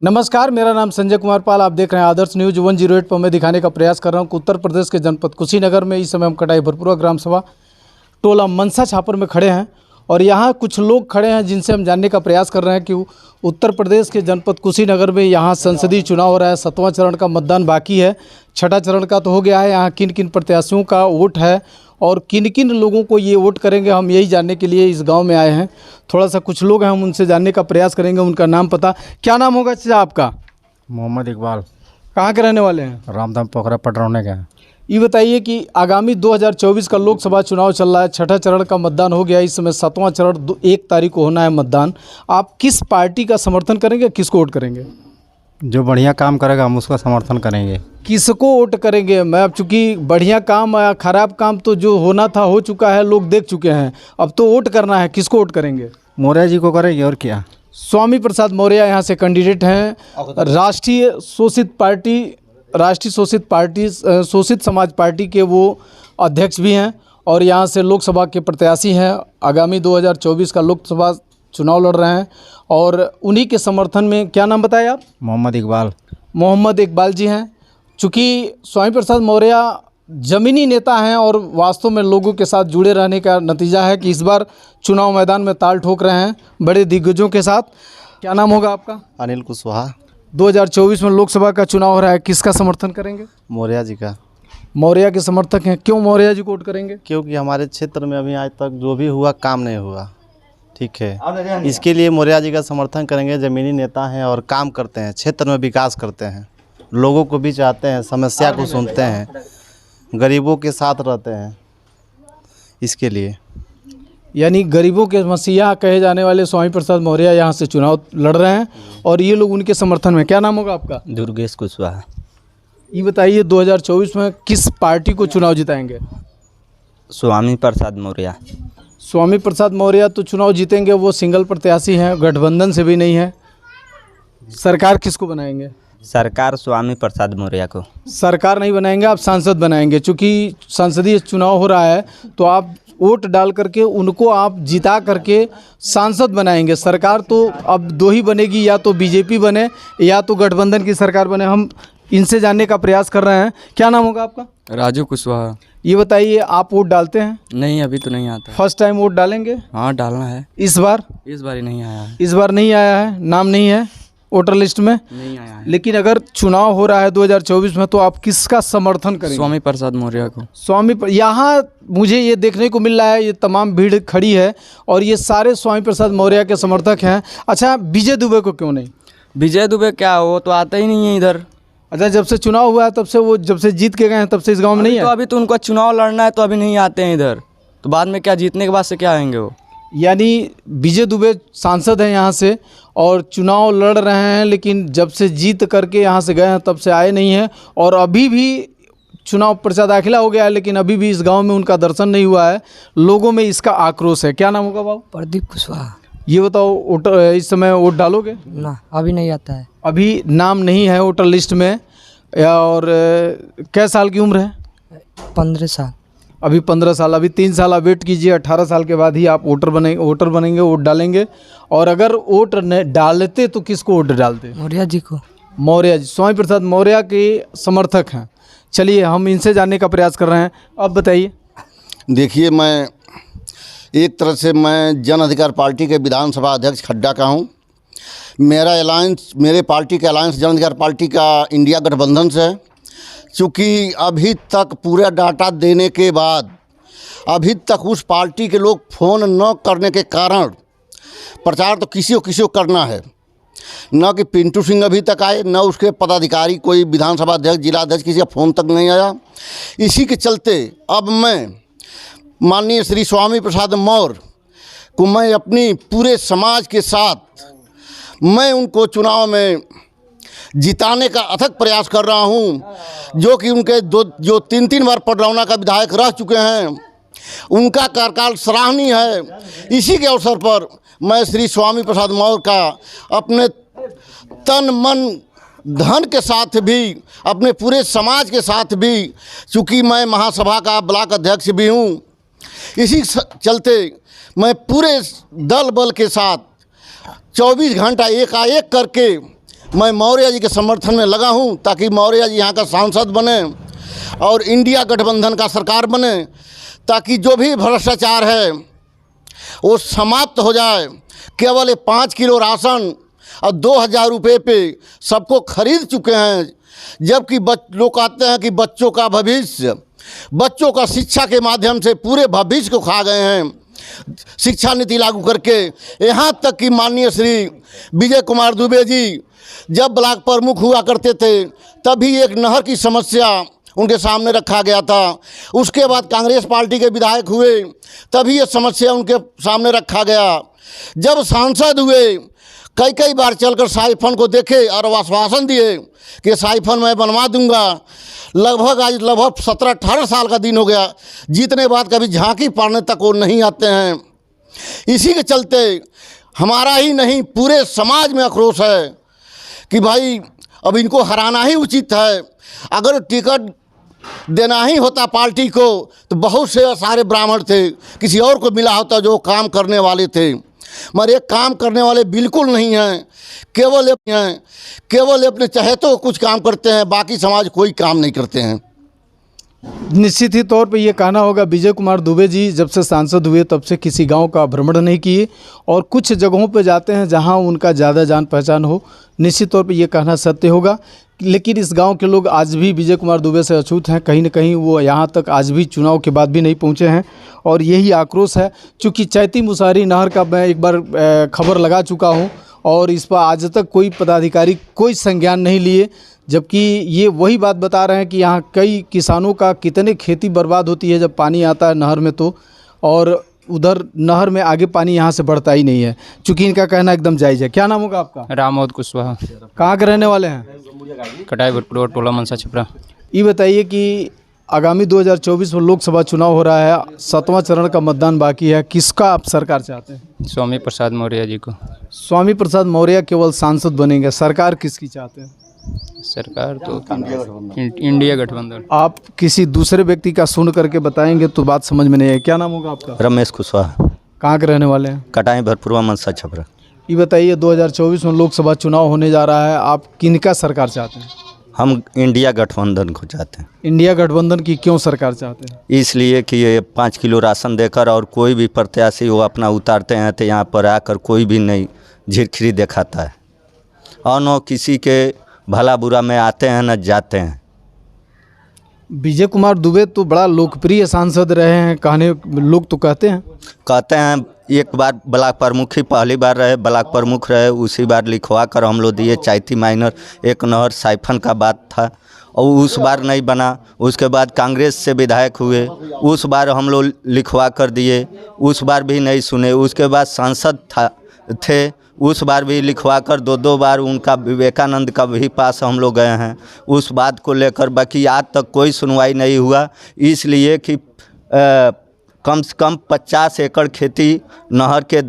नमस्कार, मेरा नाम संजय कुमार पाल। आप देख रहे हैं आदर्श न्यूज 108 पर। मैं दिखाने का प्रयास कर रहा हूं कि उत्तर प्रदेश के जनपद कुशीनगर में इस समय हम कटाई भरपूरा ग्राम सभा टोला मनसा छापर में खड़े हैं और यहाँ कुछ लोग खड़े हैं जिनसे हम जानने का प्रयास कर रहे हैं कि उत्तर प्रदेश के जनपद कुशीनगर में यहाँ संसदीय चुनाव हो रहा है। 7वां चरण का मतदान बाकी है, 6ठा चरण का तो हो गया है। यहाँ किन किन प्रत्याशियों का वोट है और किन किन लोगों को ये वोट करेंगे, हम यही जानने के लिए इस गांव में आए हैं। थोड़ा सा कुछ लोग हैं, हम उनसे जानने का प्रयास करेंगे। उनका नाम पता, क्या नाम होगा चाचा आपका? मोहम्मद इकबाल। कहाँ के रहने वाले हैं? रामधाम पोखरा पटरौने का। ये बताइए कि आगामी 2024 का लोकसभा चुनाव चल रहा है, 6ठा चरण का मतदान हो गया। इस समय 7वां चरण 1 तारीख को होना है मतदान। आप किस पार्टी का समर्थन करेंगे, किसको वोट करेंगे? जो बढ़िया काम करेगा हम उसका समर्थन करेंगे। किसको वोट करेंगे? मैं अब चूँकि बढ़िया काम या खराब काम तो जो होना था हो चुका है, लोग देख चुके हैं। अब तो वोट करना है, किसको वोट करेंगे? मौर्य जी को करेंगे और क्या। स्वामी प्रसाद मौर्य यहाँ से कैंडिडेट हैं। राष्ट्रीय शोषित समाज पार्टी के वो अध्यक्ष भी हैं और यहाँ से लोकसभा के प्रत्याशी हैं। आगामी 2024 का लोकसभा चुनाव लड़ रहे हैं और उन्हीं के समर्थन में, क्या नाम बताया आप? मोहम्मद इकबाल। मोहम्मद इकबाल जी हैं। चूँकि स्वामी प्रसाद मौर्य ज़मीनी नेता हैं और वास्तव में लोगों के साथ जुड़े रहने का नतीजा है कि इस बार चुनाव मैदान में ताल ठोक रहे हैं बड़े दिग्गजों के साथ। क्या नाम होगा आपका? अनिल कुशवाहा। 2024 में लोकसभा का चुनाव हो रहा है, किसका समर्थन करेंगे? मौर्य जी का। मौर्य के समर्थक हैं। क्यों मौर्य जी को वोट करेंगे? क्योंकि हमारे क्षेत्र में अभी आज तक जो भी हुआ काम नहीं हुआ, ठीक है, इसके लिए मौर्य जी का समर्थन करेंगे। ज़मीनी नेता हैं और काम करते हैं, क्षेत्र में विकास करते हैं, लोगों को भी चाहते हैं, समस्या को सुनते हैं, गरीबों के साथ रहते हैं, इसके लिए। यानी गरीबों के मसीहा कहे जाने वाले स्वामी प्रसाद मौर्य यहाँ से चुनाव लड़ रहे हैं और ये लोग उनके समर्थन में। क्या नाम होगा आपका? दुर्गेश कुशवाहा। ये बताइए 2024 में किस पार्टी को चुनाव जिताएंगे? स्वामी प्रसाद मौर्य। स्वामी प्रसाद मौर्य तो चुनाव जीतेंगे, वो सिंगल प्रत्याशी हैं, गठबंधन से भी नहीं है। सरकार किसको बनाएंगे? सरकार स्वामी प्रसाद मौर्य को। सरकार नहीं बनाएंगे, आप सांसद बनाएंगे। चूँकि संसदीय चुनाव हो रहा है तो आप वोट डाल करके उनको आप जिता करके सांसद बनाएंगे। सरकार तो अब दो ही बनेगी, या तो बीजेपी बने या तो गठबंधन की सरकार बने। हम इनसे जानने का प्रयास कर रहे हैं। क्या नाम होगा आपका? राजू कुशवाहा। ये बताइए, आप वोट डालते हैं? नहीं, अभी तो नहीं आता। फर्स्ट टाइम वोट डालेंगे? हाँ, डालना है। इस बार ही नहीं आया है। इस बार नहीं आया है, नाम नहीं है वोटर लिस्ट में, नहीं आया है। लेकिन अगर चुनाव हो रहा है 2024 में तो आप किसका समर्थन करेंगे? स्वामी प्रसाद मौर्य को। यहाँ मुझे ये देखने को मिल रहा है, ये तमाम भीड़ खड़ी है और ये सारे स्वामी प्रसाद मौर्य के समर्थक हैं। अच्छा, विजय दुबे को क्यों नहीं? विजय दुबे क्या, वो तो आता ही नहीं है इधर। अच्छा, जब से चुनाव हुआ है तब से, वो जब से जीत के गए हैं तब से इस गांव में नहीं है? तो अभी तो उनको चुनाव लड़ना है तो अभी नहीं आते हैं इधर, तो बाद में क्या, जीतने के बाद से क्या आएंगे वो? यानी विजय दुबे सांसद हैं यहाँ से और चुनाव लड़ रहे हैं, लेकिन जब से जीत करके यहाँ से गए हैं तब से आए नहीं हैं और अभी भी चुनाव पर्चा दाखिला हो गया है लेकिन अभी भी इस गांव में उनका दर्शन नहीं हुआ है। लोगों में इसका आक्रोश है। क्या नाम होगा बाबू? प्रदीप कुशवाहा। ये बताओ, वोटर इस समय वोट डालोगे? ना, अभी नहीं आता है। अभी नाम नहीं है वोटर लिस्ट में। और कै साल की उम्र है? 15 साल। अभी 15 साल, अभी 3 साल आप वेट कीजिए। 18 साल के बाद ही आप वोटर बनेंगे, वोट डालेंगे। और अगर वोट डालते तो किसको वोट डालते? मौर्य जी को। मौर्य जी, स्वामी प्रसाद मौर्य के समर्थक हैं। चलिए, हम इनसे जानने का प्रयास कर रहे हैं। अब बताइए। देखिए, मैं एक तरह से मैं जन अधिकार पार्टी के विधानसभा अध्यक्ष खड्डा का हूँ। मेरा अलायंस, मेरे पार्टी का अलायंस जन अधिकार पार्टी का इंडिया गठबंधन से है। चूँकि अभी तक पूरा डाटा देने के बाद अभी तक उस पार्टी के लोग फ़ोन न करने के कारण प्रचार तो किसी को करना है। न कि पिंटू सिंह अभी तक आए, न उसके पदाधिकारी, कोई विधानसभा अध्यक्ष, जिला अध्यक्ष, किसी का फ़ोन तक नहीं आया। इसी के चलते अब मैं माननीय श्री स्वामी प्रसाद मौर्य को मैं अपनी पूरे समाज के साथ मैं उनको चुनाव में जिताने का अथक प्रयास कर रहा हूं। जो कि उनके जो 3 बार पडरौना का विधायक रह चुके हैं, उनका कार्यकाल सराहनीय है। इसी के अवसर पर मैं श्री स्वामी प्रसाद मौर्य का अपने तन मन धन के साथ भी, अपने पूरे समाज के साथ भी, चूँकि मैं महासभा का ब्लॉक अध्यक्ष भी हूँ, इसी चलते मैं पूरे दल बल के साथ 24 घंटा एकाएक करके मैं मौर्य जी के समर्थन में लगा हूं ताकि मौर्य जी यहाँ का सांसद बने और इंडिया गठबंधन का सरकार बने, ताकि जो भी भ्रष्टाचार है वो समाप्त हो जाए। केवल 5 किलो राशन और 2000 रुपये पे सबको खरीद चुके हैं, जबकि लोग कहते हैं कि बच्चों का भविष्य, बच्चों का शिक्षा के माध्यम से पूरे भविष्य को खा गए हैं शिक्षा नीति लागू करके। यहाँ तक कि माननीय श्री विजय कुमार दुबे जी जब ब्लॉक प्रमुख हुआ करते थे तभी एक नहर की समस्या उनके सामने रखा गया था। उसके बाद कांग्रेस पार्टी के विधायक हुए तभी ये समस्या उनके सामने रखा गया। जब सांसद हुए कई बार चलकर साइफन को देखे और आश्वासन दिए कि साइफन मैं बनवा दूंगा। आज लगभग 17-18 साल का दिन हो गया, जीतने बाद कभी झांकी पाड़ने तक वो नहीं आते हैं। इसी के चलते हमारा ही नहीं पूरे समाज में आक्रोश है कि भाई अब इनको हराना ही उचित है। अगर टिकट देना ही होता पार्टी को तो बहुत से सारे ब्राह्मण थे, किसी और को मिला होता जो काम करने वाले थे, मगर एक काम करने वाले बिल्कुल नहीं हैं। केवल अपने चहेतों कुछ काम करते हैं, बाकी समाज कोई काम नहीं करते हैं। निश्चित ही तौर पे ये कहना होगा विजय कुमार दुबे जी जब से सांसद हुए तब से किसी गांव का भ्रमण नहीं किए और कुछ जगहों पे जाते हैं जहां उनका ज़्यादा जान पहचान हो। निश्चित तौर पे ये कहना सत्य होगा, लेकिन इस गांव के लोग आज भी विजय कुमार दुबे से अछूत हैं। कहीं न कहीं वो यहाँ तक आज भी चुनाव के बाद भी नहीं पहुँचे हैं और यही आक्रोश है। चूँकि चैती मुसारी नहर का मैं एक बार खबर लगा चुका हूँ और इस पर आज तक कोई पदाधिकारी कोई संज्ञान नहीं लिए, जबकि ये वही बात बता रहे हैं कि यहाँ कई किसानों का कितने खेती बर्बाद होती है जब पानी आता है नहर में तो, और उधर नहर में आगे पानी यहाँ से बढ़ता ही नहीं है। चूँकि इनका कहना एकदम जायज़ है। क्या नाम होगा आपका? रामोद कुशवाहा, कहाँ के रहने वाले हैं? कटाई भरपूर टोला मनसा छपरा। ये बताइए कि आगामी 2024 में लोकसभा चुनाव हो रहा है, 7वां चरण का मतदान बाकी है, किसका आप सरकार चाहते हैं? स्वामी प्रसाद मौर्य जी को। स्वामी प्रसाद मौर्य केवल सांसद बनेंगे, सरकार किसकी चाहते हैं? सरकार तो इंडिया गठबंधन। आप किसी दूसरे व्यक्ति का सुन करके बताएंगे तो बात समझ में नहीं है। क्या नाम होगा आपका? रमेश कुशवाहा, कहाँ के रहने वाले हैं? कटाई भरपूर मनसा छपरा। ये बताइए 2024 में लोकसभा चुनाव होने जा रहा है, आप किनका सरकार चाहते हैं? हम इंडिया गठबंधन को चाहते हैं। इंडिया गठबंधन की क्यों सरकार चाहते हैं? इसलिए कि ये 5 किलो राशन देकर और कोई भी प्रत्याशी वो अपना उतारते हैं तो यहाँ पर आकर कोई भी नहीं झिरखिरी दिखाता है और न किसी के भला बुरा में आते हैं न जाते हैं। विजय कुमार दुबे तो बड़ा लोकप्रिय सांसद रहे हैं, कहने लोग तो कहते हैं एक बार ब्लॉक प्रमुख ही पहली बार रहे, ब्लॉक प्रमुख रहे, उसी बार लिखवा कर हम लोग दिए। चैती माइनर एक नहर साइफन का बात था और उस बार नहीं बना। उसके बाद कांग्रेस से विधायक हुए, उस बार हम लोग लिखवा कर दिए, उस बार भी नहीं सुने। उसके बाद सांसद थे, उस बार भी लिखवा कर 2 बार उनका विवेकानंद का भी पास हम लोग गए हैं उस बात को लेकर। बाकी आज तक कोई सुनवाई नहीं हुआ, इसलिए कि कम से कम 50 एकड़ खेती नहर के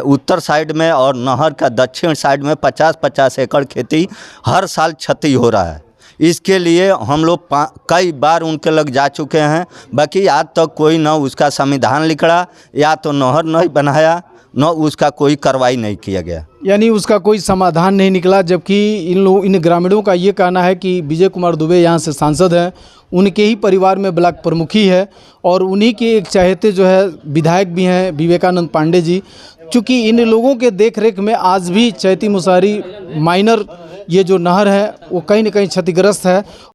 उत्तर साइड में और नहर का दक्षिण साइड में 50-50 एकड़ खेती हर साल क्षति हो रहा है। इसके लिए हम लोग कई बार उनके लग जा चुके हैं, बाकी आज तक कोई न उसका संविधान लिखा या तो नहर नहीं बनाया न उसका कोई कार्रवाई नहीं किया गया, यानी उसका कोई समाधान नहीं निकला। जबकि इन ग्रामीणों का ये कहना है कि विजय कुमार दुबे यहाँ से सांसद हैं, उनके ही परिवार में ब्लॉक प्रमुखी है और उन्हीं के एक चहेते जो है विधायक भी हैं विवेकानंद पांडे जी। चूँकि इन लोगों के देखरेख में आज भी चैती मुसारी माइनर ये जो नहर है वो कहीं न कहीं क्षतिग्रस्त है।